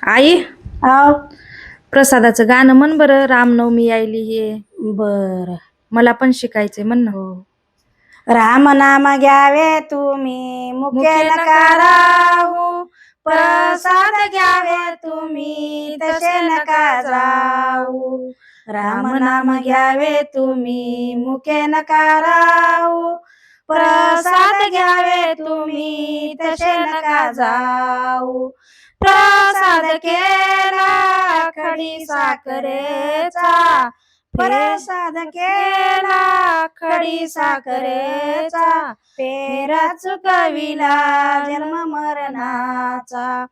आई, आव प्रसादाचं गाणं म्हण बरं. रामनवमी यायली हे. बर मला पण शिकायचंय, म्हण ना. हो. राम नाम घ्यावे तुम्ही मुखे मुखे नका राहू, प्रसाद घ्यावे तुम्ही तसे नका जाऊ. राम नाम घ्यावे तुम्ही मुखे नका राहू, प्रसाद घ्यावे तुम्ही तसे नका जाऊ. प्रसाद केला खडी साखरेचा, प्रसाद केला खडी साखरेचा, पेरा चुकविला जन्म मरणाचा,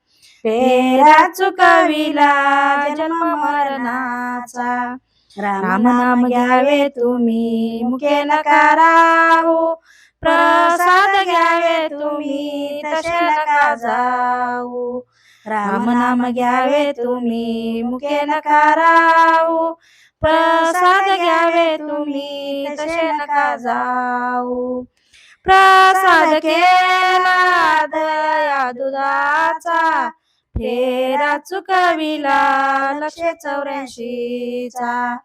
पेरा चुकविला जन्म मरणाचा. राम नाम घ्यावे तुम्ही मुखे नका राहू, प्रसाद घ्यावे तुम्ही तसे नका जाऊ. राम नाम घ्यावे तुम्ही मुखे नका राहू, प्रसाद घ्यावे तुम्ही तसे नका जाऊ. प्रसाद केला दया दुधाचा, फेरा चुकविला 184चा.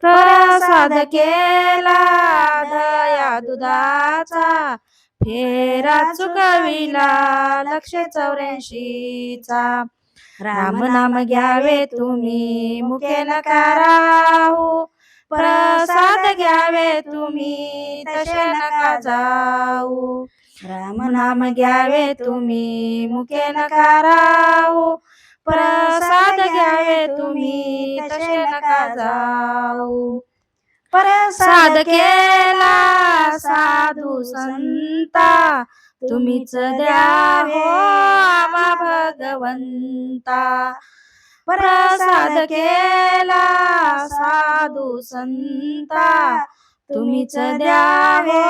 प्रसाद केला दया दुधाचा, फेरा चुकविला 184चा. राम नाम घ्यावे तुम्ही मुखे नका राहू, प्रसाद घ्यावे तुम्ही तसे नका जाऊ. राम नाम घ्यावे तुम्ही मुखे नका राहू, प्रसाद घ्यावे तुम्ही तसे नका जाऊ. प्रसाद केला साधू संता, तुम्हीच द्यावो आम्हा भगवंता. प्रसाद केला साधू संता, तुम्हीच द्यावो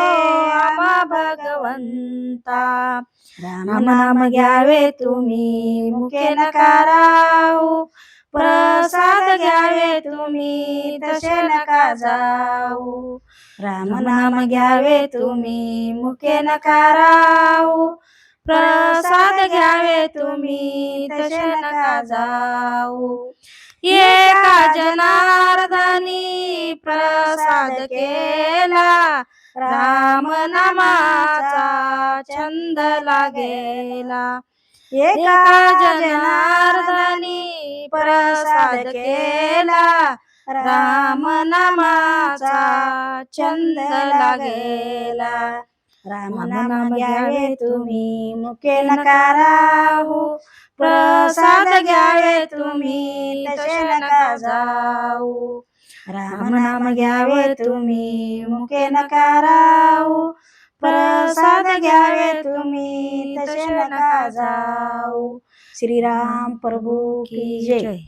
आम्हा भगवंता. राम नाम घ्यावे तुम्ही मुखे नका राहू, प्रसाद घ्यावे तुम्ही तसे नका जाऊ. राम नाम घ्यावे तुम्ही मुखे नका राहू, प्रसाद घ्यावे तुम्ही तसे नका जाऊ. एका जनार्दनी प्रसाद केला, राम नामाचा छंद लागेला. एका जनार्दनी प्रसाद केला, राम नामाचा छंद लागेला. राम नाम घ्यावे तुम्ही मुखे नका राहू, प्रसाद घ्यावे तुम्ही तसे नका जाऊ. राम नाम घ्यावे तुम्ही मुखे नका राहू, प्रसाद घ्यावे तुम्ही तसे नका जाऊ. श्रीराम प्रभू की जय.